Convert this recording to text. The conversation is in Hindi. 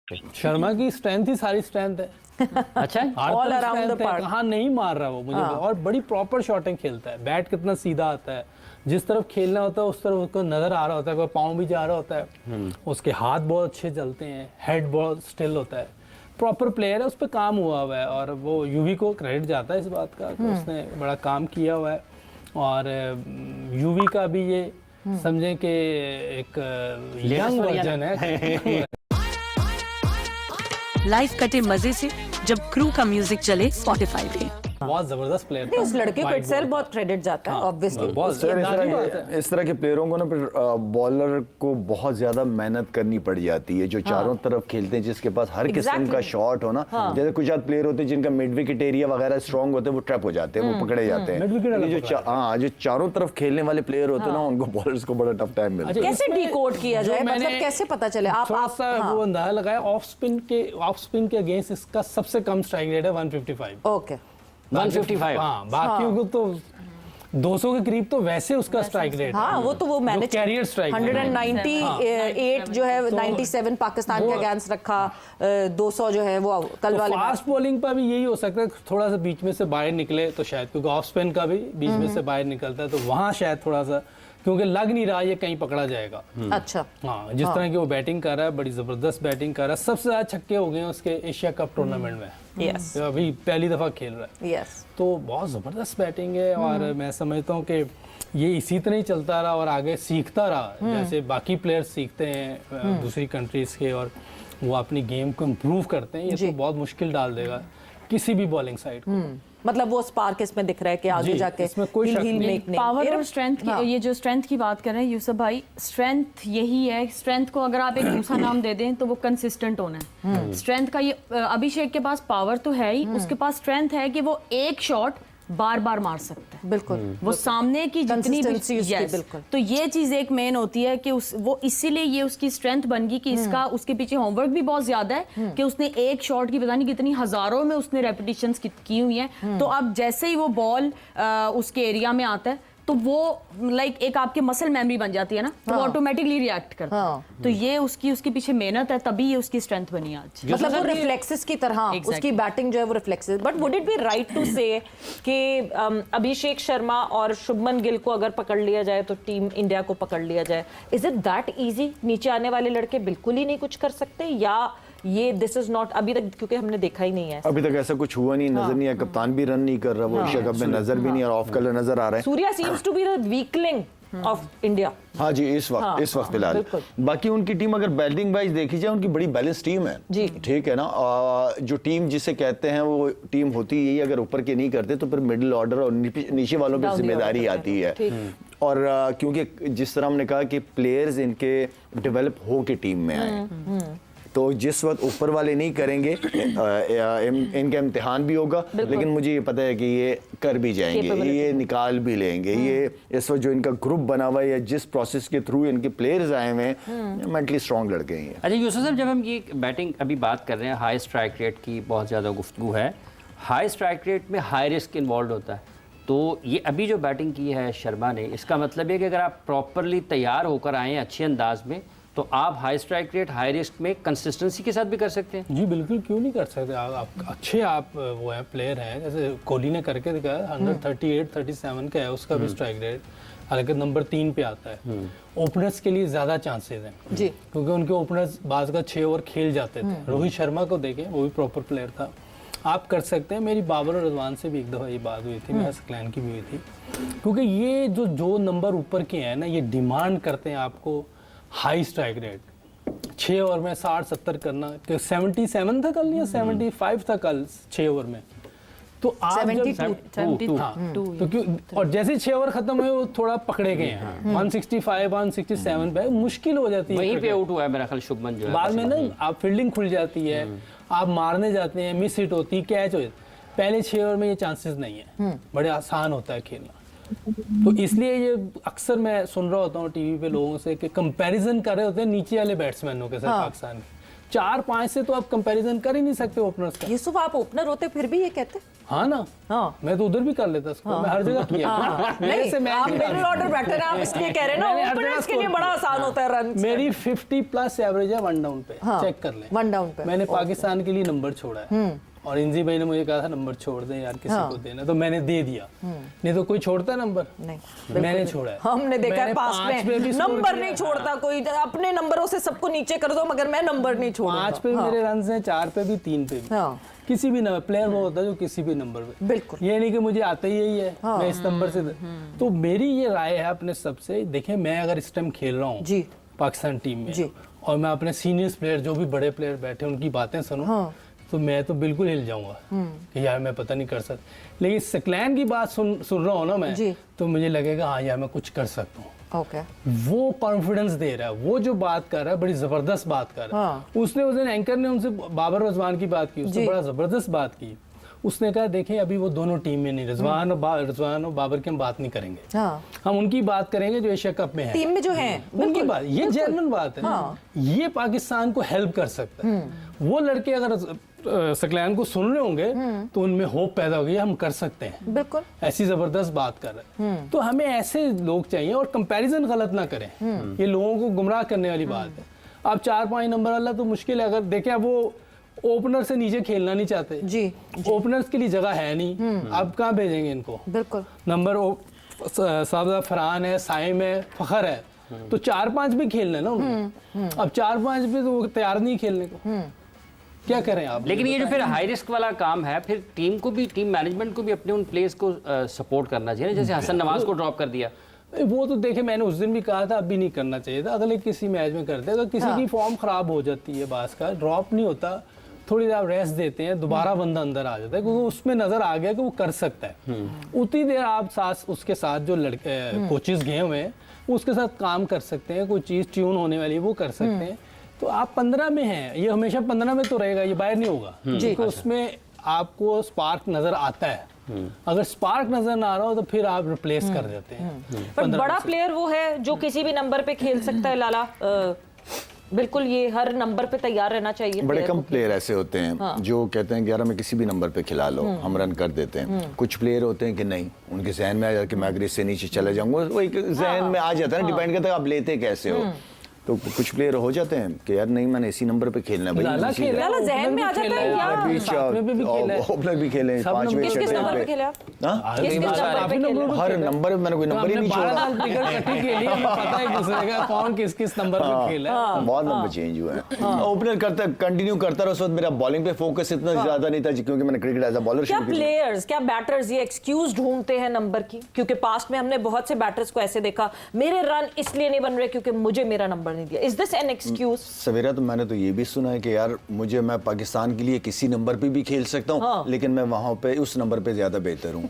शर्मा की स्ट्रेंथ ही सारी स्ट्रेंथ है। अच्छा, All around the park. कहाँ नहीं मार रहा वो मुझे और बड़ी प्रॉपर शॉटिंग खेलता है। बैट कितना सीधा आता है, जिस तरफ खेलना होता है उस तरफ उसको नजर आ रहा होता है, कोई पाँव भी जा रहा होता है, उसके हाथ बहुत अच्छे चलते हैं, हेड बहुत स्टिल होता है, प्रॉपर प्लेयर है, उस पर काम हुआ हुआ है और वो यूवी को क्रेडिट जाता है इस बात का कि उसने बड़ा काम किया हुआ है। और यूवी का भी ये समझें कि एक यंग वर्जन है। लाइफ कटे मजे से जब क्रू का म्यूजिक चले स्पॉटिफाई पे। बहुत जबरदस्त प्लेयर था। उस लड़के को White इटसेल्फ ball। बहुत क्रेडिट जाता है ऑब्वियसली। बहुत सर है। इस तरह के प्लेयरों को ना फिर बॉलर को बहुत ज्यादा मेहनत करनी पड़ जाती है, जो चारों तरफ खेलते हैं, जिसके पास हर किस्म का शॉट हो ना। जैसे कुछ प्लेयर होते हैं जिनका मिड विकेट एरिया वगैरह स्ट्रांग होते हैं, वो ट्रैप हो जाते हैं, वो पकड़े जाते हैं। ये जो चारों तरफ खेलने वाले प्लेयर होते हैं ना, उनको बॉलर्स को बड़ा टफ टाइम मिलता है। कैसे डिकोड किया जाए, मतलब कैसे पता चले? आप वो अंदाजा लगाया ऑफ स्पिन के अगेंस्ट इसका सबसे कम स्ट्राइक रेट है 155। ओके 155। हाँ, बाकियों को तो 200 के करीब तो वैसे उसका स्ट्राइक रेट। हाँ, वो तो वो मैनेज कैरियर स्ट्राइक 198 जो है 97 पाकिस्तान के अगेंस्ट रखा, 200 जो है वो कल वाले फास्ट बॉलिंग पर भी यही हो सकता है, थोड़ा सा बीच में से बाहर निकले तो शायद, क्योंकि ऑफ स्पिन का भी बीच में से बाहर निकलता है, तो वहां शायद थोड़ा सा, क्योंकि लग नहीं रहा ये कहीं पकड़ा जाएगा। अच्छा, हाँ, जिस तरह की वो बैटिंग कर रहा है, बड़ी जबरदस्त बैटिंग कर रहा है। सबसे ज्यादा छक्के हो गए हैं उसके एशिया कप टूर्नामेंट में। यस अभी पहली दफा खेल रहा है। यस, तो बहुत ज़बरदस्त बैटिंग है और मैं समझता हूँ कि ये इसी तरह ही चलता रहा और आगे सीखता रहा, जैसे बाकी प्लेयर्स सीखते हैं दूसरी कंट्रीज़ के, और वो अपनी गेम को इम्प्रूव करते हैं। ये तो बहुत मुश्किल डाल देगा किसी भी बॉलिंग साइड को। मतलब वो स्पार्क इसमें दिख रहा है कि आगे जाके इसमें कोई शक नहीं। पावर और स्ट्रेंथ की, ये जो स्ट्रेंथ की बात कर रहे हैं यूसुफ भाई, स्ट्रेंथ यही है। स्ट्रेंथ को अगर आप एक दूसरा नाम दे दें तो वो कंसिस्टेंट होना है। स्ट्रेंथ का ये अभिषेक के पास पावर तो है ही, उसके पास स्ट्रेंथ है कि वो एक शॉट बार बार मार सकता है। बिल्कुल, वो सामने की जितनी भी उसकी, बिल्कुल। तो ये चीज एक मेन होती है कि वो इसीलिए ये उसकी स्ट्रेंथ बन गई कि इसका उसके पीछे होमवर्क भी बहुत ज्यादा है कि उसने एक शॉट की पता नहीं कितनी हजारों में उसने रेपिटेशंस की हुई हैं। तो अब जैसे ही वो बॉल उसके एरिया में आता है तो वो लाइक एक आपके मसल मेमोरी बन जाती है ना, तो ऑटोमेटिकली रिएक्ट करता है। तो ये उसके पीछे मेहनत है, तभी ये उसकी स्ट्रेंथ बनी आज। मतलब वो रिफ्लेक्सेस की तरह उसकी बैटिंग जो है वो reflexes. But would it be right to say कि अभिषेक शर्मा और शुभमन गिल को अगर पकड़ लिया जाए तो टीम इंडिया को पकड़ लिया जाए? Is it that easy? नीचे आने वाले लड़के बिल्कुल ही नहीं कुछ कर सकते, या ये दिस इज नॉट अभी तक, क्योंकि हमने देखा ही नहीं है अभी तक ऐसा कुछ हुआ नहीं, नजर नहीं है। कप्तान भी रन नहीं कर रहा, वो एशिया कप में नजर भी नहीं, और ऑफ कलर नजर आ रहा है। Surya seems to be the weakling of India. हाँ जी, इस वक्त फिलहाल। बाकी उनकी टीम अगर बैटिंग वाइज देखी जाए, उनकी बड़ी बैलेंस टीम है जी, ठीक है ना। जो टीम जिसे कहते हैं वो टीम होती है, अगर ऊपर के नहीं करते तो फिर मिडिल ऑर्डर और नीचे वालों पर जिम्मेदारी आती है। और क्योंकि जिस तरह हमने कहा कि प्लेयर्स इनके डेवलप हो के टीम में आए, तो जिस वक्त ऊपर वाले नहीं करेंगे इनका इम्तिहान भी होगा, लेकिन मुझे ये पता है कि ये कर भी जाएंगे, ये निकाल भी लेंगे। ये इस वक्त जो इनका ग्रुप बना हुआ है या जिस प्रोसेस के थ्रू इनके प्लेयर्स आए हुए हैं, मेंटली स्ट्रांग लड़के हैं। अच्छा यूसुफ साहब, जब हम ये बैटिंग अभी बात कर रहे हैं, हाई स्ट्राइक रेट की बहुत ज़्यादा गुफ्तगू है। हाई स्ट्राइक रेट में हाई रिस्क इन्वॉल्व होता है, तो ये अभी जो बैटिंग की है शर्मा ने, इसका मतलब है कि अगर आप प्रॉपरली तैयार होकर आए अच्छे अंदाज में, तो आप high strike rate high risk में कंसिस्टेंसी के साथ भी कर सकते हैं। जी बिल्कुल, क्यों नहीं कर सकते। आप अच्छे वो है प्लेयर हैं, जैसे कोहली ने करके दिखाया। 138-37 का है उसका भी स्ट्राइक रेट, हालांकि नंबर 3 पे आता है। ओपनर्स के लिए ज्यादा चांसेस हैं जी, क्योंकि उनके ओपनर्स बाज का 6 ओवर खेल जाते थे। रोहित शर्मा को देखें, वो भी प्रॉपर प्लेयर था। आप कर सकते हैं। मेरी बाबर और रिजवान से भी एक दफ़ा ये बात हुई थी, मेरा सकलैन की भी हुई थी, क्योंकि ये जो नंबर ऊपर के हैं ना, ये डिमांड करते हैं आपको हाई स्ट्राइक रेट। 6 ओवर में 60-70 करना, 77 था कल या 75 था कल 6 ओवर में, तो आप 72 तो क्यों, और जैसे 6 ओवर खत्म हुए वो थोड़ा पकड़े गए हैं। 165-167 पे मुश्किल हो जाती है। वहीं पे आउट हुआ है मेरा ख्याल शुभमन जो है। बाद में ना आप फील्डिंग खुल जाती है, आप मारने जाते हैं, मिस हिट होती है, कैच हो जाती है। पहले 6 ओवर में ये चांसेस नहीं है, बड़े आसान होता है खेलना। तो इसलिए ये अक्सर मैं सुन रहा होता हूँ टीवी पे लोगों से कि कंपैरिजन कर रहे होते हैं नीचे वाले बैट्समैनों के साथ पाकिस्तान के। 4-5 से तो आप कंपैरिजन कर ही नहीं सकते ओपनर्स का। यूसुफ आप ओपनर होते फिर भी ये कहते? हाँ ना, हाँ। मैं तो उधर भी कर लेता इसको, मैं हर जगह किया। मेरे से नहीं, आप मिडिल ऑर्डर बैटर हैं, आप इसलिए कह रहे हैं ना, मैंने हर ओपनर्स जगह के लिए बड़ा आसान होता है रन। मेरी 50+ एवरेज है 1 डाउन पे, हाँ, चेक कर लें। 1 डाउन पे मैंने पाकिस्तान के लिए नंबर छोड़ा है, और इंजी भाई ने मुझे कहा था नंबर छोड़ दें यार, किसी को देना, तो मैंने दे दिया। नहीं तो कोई छोड़ता है नंबर? नहीं, मैंने छोड़ा है। हमने देखा है मैंने पास्ट 5 पे भी में स्कोर नंबर किया। नहीं छोड़ता कोई, अपने नंबरों से सबको नीचे कर दो मगर मैं नंबर नहीं छोड़ूंगा। 5 पे भी मेरे रन हैं, 4 पे भी, 3 पे भी। हाँ। किसी भी नंबर प्लेयर वो होता है जो किसी भी नंबर पे, बिल्कुल। ये नहीं कि मुझे आता ही यही है, मैं इस नंबर से तो मेरी ये राय है अपने सबसे, देखें मैं अगर इस टाइम खेल रहा हूँ जी पाकिस्तान टीम में जी। और मैं अपने सीनियर्स प्लेयर जो भी बड़े प्लेयर बैठे उनकी बातें सुनूं, हाँ। तो मैं तो बिल्कुल हिल जाऊंगा कि यार मैं पता नहीं कर सकता। लेकिन सकलैन की बात सुन रहा हूँ ना मैं, जी। तो मुझे लगेगा हाँ यार मैं कुछ कर सकता हूँ। ओके। वो कॉन्फिडेंस दे रहा है, वो जो बात कर रहा है बड़ी जबरदस्त बात कर रहा है। हाँ। उसने उस दिन एंकर ने उनसे बाबर रिजवान की बात की, उसने जी। बड़ा जबरदस्त बात की। उसने कहा देखें अभी वो दोनों टीम में नहीं, रिजवान और बाबर की हम बात नहीं करेंगे, हाँ। हम उनकी बात करेंगे जो एशिया कप में है, टीम में जो है उनकी बात। ये जेन्युइन बात है, हाँ। ये पाकिस्तान को हेल्प कर सकता है। वो लड़के अगर सकलैन को सुन रहे होंगे तो उनमें होप पैदा होगी, हम कर सकते हैं, बिल्कुल ऐसी जबरदस्त बात कर रहे हैं। तो हमें ऐसे लोग चाहिए, और कंपैरिजन गलत ना करें, ये लोगों को गुमराह करने वाली बात है। अब 4-5 नंबर वाला तो मुश्किल है, अगर देखें वो ओपनर से नीचे खेलना नहीं चाहते जी, ओपनर्स के लिए जगह है नहीं, अब कहाँ भेजेंगे इनको? बिल्कुल। नंबर साहब फरहान है, साइम है, फखर है, तो 4-5 भी खेलना है ना उन्हें। अब 4-5 भी तो वो तैयार नहीं खेलने को, क्या करें आप? लेकिन ये जो फिर हाई रिस्क वाला काम है, फिर टीम को भी, टीम मैनेजमेंट को भी अपने उन प्लेयर्स को सपोर्ट करना चाहिए ना, जैसे हसन नवाज को ड्रॉप कर दिया। वो तो देखे मैंने उस दिन भी कहा था, अभी नहीं करना चाहिए था, अगले किसी मैच में करते। अगर किसी की फॉर्म खराब हो जाती है, बास का ड्रॉप नहीं होता, थोड़ी देर आप रेस्ट देते हैं, दोबारा बंदा अंदर आ जाता है, क्योंकि उसमें नजर आ गया कि वो कर सकता है। उतनी देर आप साथ उसके साथ जो लड़के कोचेस गए हुए हैं उसके साथ काम कर सकते हैं, कोई चीज ट्यून होने वाली है वो कर सकते हैं। तो आप 15 में हैं, ये हमेशा 15 में तो रहेगा, ये बाहर नहीं होगा, क्योंकि उसमें आपको स्पार्क नजर आता है। अगर स्पार्क नजर ना आ रहा हो तो फिर आप रिप्लेस कर देते हैं। पर बड़ा प्लेयर वो है जो किसी भी नंबर पे खेल सकता है लाला, बिल्कुल ये हर नंबर पे तैयार रहना चाहिए। बड़े कम प्लेयर ऐसे होते हैं जो कहते हैं कि यार हमें किसी भी नंबर पे खिला लो, हम रन कर देते हैं। कुछ प्लेयर होते हैं कि नहीं, उनके जहन में आ जाता कि मैं अगर इससे नीचे चला जाऊंगा, वो एक जहन में आ जाता है ना, डिपेंड करता है आप लेते कैसे हो। तो कुछ प्लेयर हो जाते हैं कि यार नहीं मैंने इसी नंबर पे खेलना है भाई। लाला इसी- खेला है, लाला जहन में आ जाता है या ओपनर भी साथ में भी खेला है। ओपनर भी खेले, सब 5वें किस किस नंबर पे खेले आप? हाँ? किस किस नंबर पे खेले? हर नंबर मैंने कोई नंबर ही नहीं छोड़ा। 12 साल क्रिकेट इकट्ठी खेली, हमें पता है किस जगह कौन किस किस नंबर पे खेला है। बहुत नंबर चेंज हुए हैं। ओपनर करता कंटिन्यू करता रहा, उस वक्त मेरा बॉलिंग पे फोकस इतना ज्यादा नहीं था क्योंकि मैंने क्रिकेट एज अ बॉलर क्या शुरू किया। प्लेयर्स, क्या बैटर्स ये एक्सक्यूज ढूंढते हैं नंबर की? क्योंकि पास्ट में हमने बहुत से बैटर्स को ऐसे देखा, मेरे रन इसलिए नहीं बन रहे क्योंकि मुझे मेरा नंबर नहीं दिया। Is this an excuse? सवेरा तो मैंने तो ये भी सुना है कि यार मैं पाकिस्तान के लिए किसी नंबर पे भी खेल सकता हूँ, लेकिन मैं वहां पे उस नंबर पे ज्यादा बेहतर हूँ।